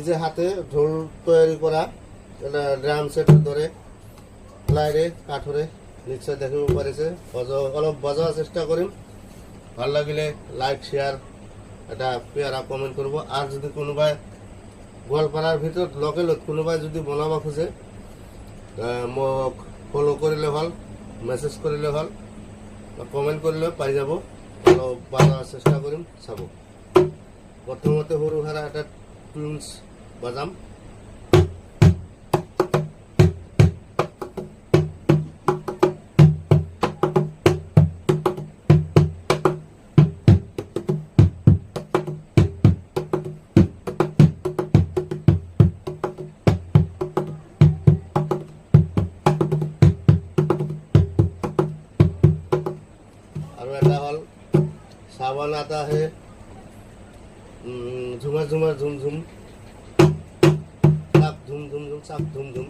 নিজে হাতে ঢোল তৈরি করা ড্রাম সেটের ধরে লাইরে কাঠরে নিশ্চয় দেখিব পাৰিছে অলপ বজাবার চেষ্টা কৰিম ভাল লাগিলে লাইক শেয়ার এটা পেয়ারা কমেন্ট করব আর যদি কোনোবাই গোৱালপাৰাৰ ভিতৰত লোকেলত কোনোবাই যদি বনাব খোজে মোক ফলো কৰিলে ভাল মেসেজ কৰিলে ভাল কমেন্ট কৰিলে পাই যাব অলপ বজাবার চেষ্টা কৰিম চাব প্ৰথমতে সৰু হাৰা এটা টুনস বাজাম सावन आता है झुमर झुमर झुम झुम साप झुम झुम झुम साप झुम झुम